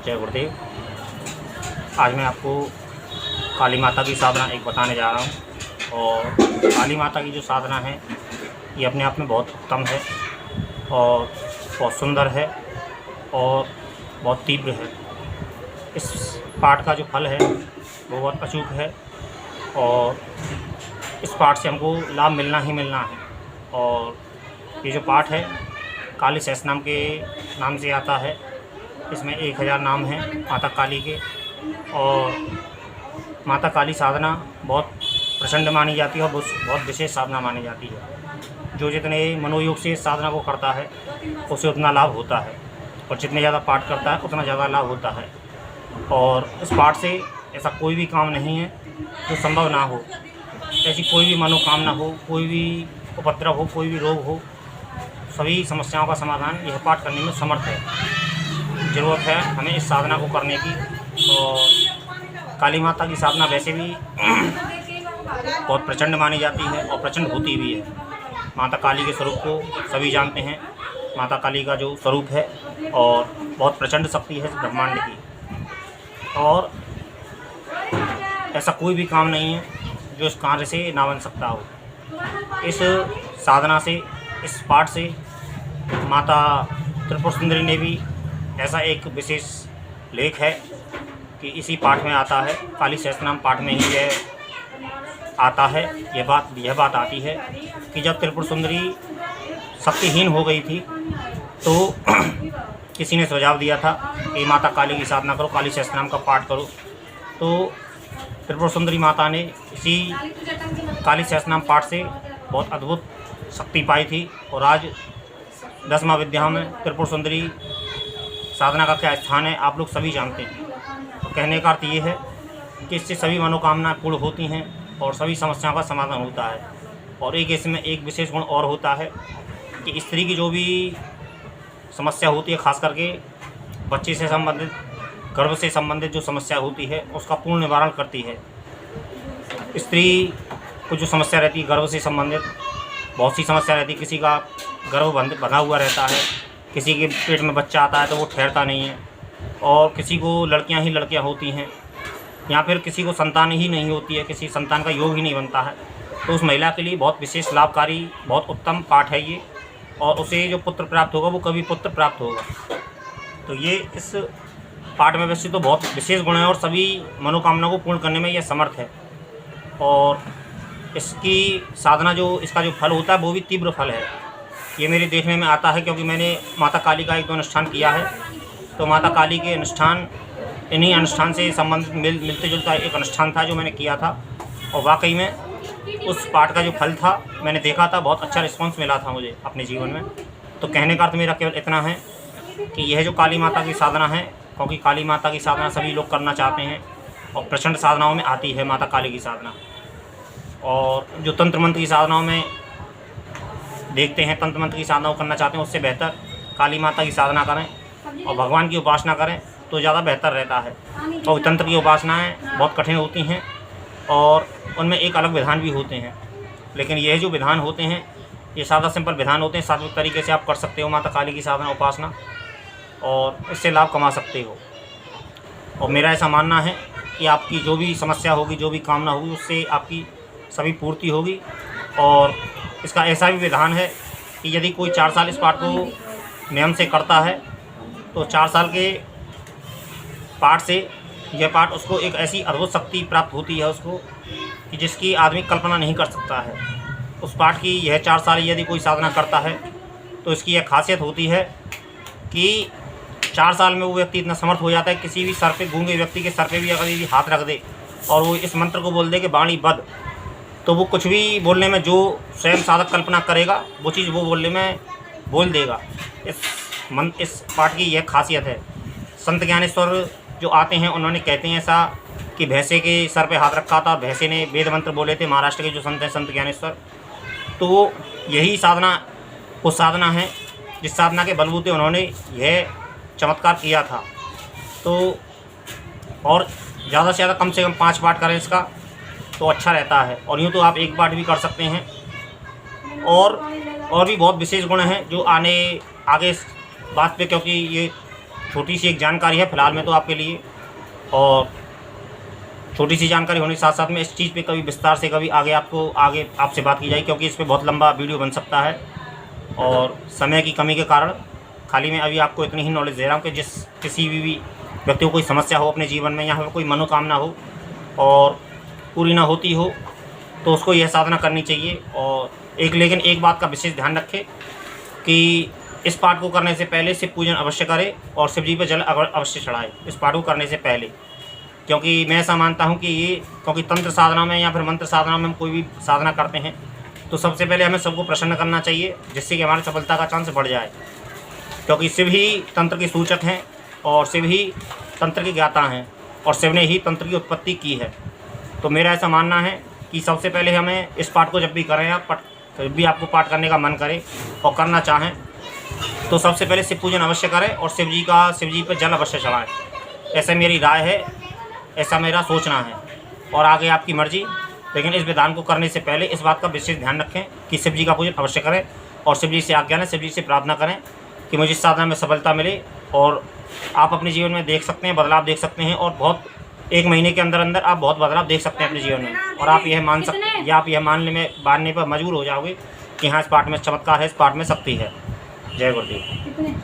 जय गुरुदेव। आज मैं आपको काली माता की साधना एक बताने जा रहा हूँ। और काली माता की जो साधना है ये अपने आप में बहुत उत्तम है और बहुत सुंदर है और बहुत तीव्र है। इस पाठ का जो फल है वो बहुत अचूक है और इस पाठ से हमको लाभ मिलना ही मिलना है। और ये जो पाठ है काली सहस्त्रनाम के नाम से आता है। इसमें 1000 नाम हैं माता काली के। और माता काली साधना बहुत प्रचंड मानी जाती है और बहुत विशेष साधना मानी जाती है। जो जितने मनोयोग से इस साधना को करता है उसे उतना लाभ होता है और जितने ज़्यादा पाठ करता है उतना ज़्यादा लाभ होता है। और इस पाठ से ऐसा कोई भी काम नहीं है जो संभव ना हो। ऐसी कोई भी मनोकामना हो, कोई भी उपद्रव हो, कोई भी रोग हो, सभी समस्याओं का समाधान यह पाठ करने में समर्थ है। ज़रूरत है हमें इस साधना को करने की। और काली माता की साधना वैसे भी बहुत प्रचंड मानी जाती है और प्रचंड होती भी है। माता काली के स्वरूप को सभी जानते हैं। माता काली का जो स्वरूप है और बहुत प्रचंड शक्ति है ब्रह्मांड की। और ऐसा कोई भी काम नहीं है जो इस कार्य से ना बन सकता हो। इस साधना से, इस पाठ से माता त्रिपुर सुंदरी ने भी ऐसा एक विशेष लेख है कि इसी पाठ में आता है, काली सहस्त्रनाम पाठ में ही यह आता है। यह बात आती है कि जब त्रिपुर सुंदरी शक्तिहीन हो गई थी तो किसी ने सुझाव दिया था कि माता काली की साधना करो, काली सहस्त्रनाम का पाठ करो। तो त्रिपुर सुंदरी माता ने इसी काली सहस्त्रनाम पाठ से बहुत अद्भुत शक्ति पाई थी। और आज 10 विद्याओं में त्रिपुर सुंदरी साधना का क्या स्थान है आप लोग सभी जानते हैं। तो कहने का अर्थ ये है कि इससे सभी मनोकामनाएं पूर्ण होती हैं और सभी समस्याओं का समाधान होता है। और एक इसमें एक विशेष गुण और होता है कि स्त्री की जो भी समस्या होती है, खास करके बच्चे से संबंधित, गर्भ से संबंधित जो समस्या होती है उसका पूर्ण निवारण करती है। स्त्री को जो समस्या रहती है गर्भ से संबंधित, बहुत सी समस्या रहती है। किसी का गर्भ बंधा हुआ रहता है, किसी के पेट में बच्चा आता है तो वो ठहरता नहीं है, और किसी को लड़कियां ही लड़कियां होती हैं, या फिर किसी को संतान ही नहीं होती है, किसी संतान का योग ही नहीं बनता है। तो उस महिला के लिए बहुत विशेष लाभकारी, बहुत उत्तम पाठ है ये। और उसे जो पुत्र प्राप्त होगा वो कभी पुत्र प्राप्त होगा। तो ये इस पाठ में वैसे तो बहुत विशेष गुण है और सभी मनोकामना को पूर्ण करने में यह समर्थ है। और इसकी साधना जो, इसका जो फल होता है वो भी तीव्र फल है। ये मेरे देखने में आता है क्योंकि मैंने माता काली का 1-2 अनुष्ठान किया है। तो माता काली के अनुष्ठान, इन्हीं अनुष्ठान से संबंधित मिलते जुलता एक अनुष्ठान था जो मैंने किया था। और वाकई में उस पाठ का जो फल था मैंने देखा था, बहुत अच्छा रिस्पॉन्स मिला था मुझे अपने जीवन में। तो कहने का अर्थ मेरा केवल इतना है कि यह जो काली माता की साधना है, क्योंकि काली माता की साधना सभी लोग करना चाहते हैं और प्रचंड साधनाओं में आती है माता काली की साधना। और जो तंत्र मंत्र की साधनाओं में देखते हैं, तंत्र मंत्र की साधना करना चाहते हैं, उससे बेहतर काली माता की साधना करें और भगवान की उपासना करें तो ज़्यादा बेहतर रहता है। और तंत्र की उपासनाएं बहुत कठिन होती हैं और उनमें एक अलग विधान भी होते हैं। लेकिन यह जो विधान होते हैं ये सादा सिंपल विधान होते हैं। सात्विक तरीके से आप कर सकते हो माता काली की साधना, उपासना, और इससे लाभ कमा सकते हो। और मेरा ऐसा मानना है कि आपकी जो भी समस्या होगी, जो भी कामना होगी, उससे आपकी सभी पूर्ति होगी। और इसका ऐसा भी विधान है कि यदि कोई 4 साल इस पाठ को नियम से करता है तो 4 साल के पाठ से यह पाठ उसको एक ऐसी अद्भुत शक्ति प्राप्त होती है उसको कि जिसकी आदमी कल्पना नहीं कर सकता है। उस पाठ की यह 4 साल यदि कोई साधना करता है तो इसकी यह खासियत होती है कि 4 साल में वो व्यक्ति इतना समर्थ हो जाता है, किसी भी सर पे, गूंगे व्यक्ति के सर पे भी अगर यदि हाथ रख दे और वो इस मंत्र को बोल दे कि वाणी बद, तो वो कुछ भी बोलने में जो स्वयं साधक कल्पना करेगा वो चीज़ वो बोलने में बोल देगा। इस पाठ की यह खासियत है। संत ज्ञानेश्वर जो आते हैं उन्होंने कहते हैं ऐसा कि भैंसे के सर पे हाथ रखा था, भैंसे ने वेद मंत्र बोले थे। महाराष्ट्र के जो संत हैं संत ज्ञानेश्वर, तो वो यही साधना, वो साधना है जिस साधना के बलबूते उन्होंने यह चमत्कार किया था। तो और ज़्यादा से ज़्यादा कम से कम 5 पाठ करें इसका तो अच्छा रहता है। और यूँ तो आप 1 पाठ भी कर सकते हैं। और भी बहुत विशेष गुण हैं जो आगे इस बात पे, क्योंकि ये छोटी सी एक जानकारी है फ़िलहाल में तो आपके लिए, और छोटी सी जानकारी होने के साथ साथ में इस चीज़ पे कभी विस्तार से कभी आगे आपसे बात की जाए, क्योंकि इस पे बहुत लंबा वीडियो बन सकता है और समय की कमी के कारण खाली मैं अभी आपको इतनी ही नॉलेज दे रहा हूँ कि किसी भी व्यक्ति को कोई समस्या हो अपने जीवन में, या फिर कोई मनोकामना हो और पूरी ना होती हो, तो उसको यह साधना करनी चाहिए। और लेकिन एक बात का विशेष ध्यान रखें कि इस पाठ को करने से पहले शिव पूजन अवश्य करें और शिव जी पर जल अवश्य चढ़ाए इस पाठ को करने से पहले, क्योंकि मैं ऐसा मानता हूं कि क्योंकि तंत्र साधना में या फिर मंत्र साधना में हम कोई भी साधना करते हैं तो सबसे पहले हमें सबको प्रसन्न करना चाहिए, जिससे कि हमारी सफलता का चांस बढ़ जाए, क्योंकि शिव ही तंत्र के सूचक हैं और शिव ही तंत्र के ज्ञाता हैं और शिव ने ही तंत्र की उत्पत्ति की है। तो मेरा ऐसा मानना है कि सबसे पहले हमें इस पाठ को जब भी करें, जब भी आपको पाठ करने का मन करे और करना चाहें, तो सबसे पहले शिव पूजन अवश्य करें और शिव जी पर जल अवश्य चढ़ाएं। ऐसा मेरी राय है, ऐसा मेरा सोचना है, और आगे आपकी मर्जी। लेकिन इस विधान को करने से पहले इस बात का विशेष ध्यान रखें कि शिव जी का पूजन अवश्य करें और शिव जी से आज्ञा लें, शिव जी से प्रार्थना करें कि मुझे इस साधना में सफलता मिले। और आप अपने जीवन में देख सकते हैं, बदलाव देख सकते हैं, और बहुत 1 महीने के अंदर अंदर आप बहुत बदलाव देख सकते हैं अपने जीवन में। और आप यह मानने पर मजबूर हो जाओगे कि हाँ, इस पाठ में चमत्कार है, इस पाठ में शक्ति है। जय गुरुदेव।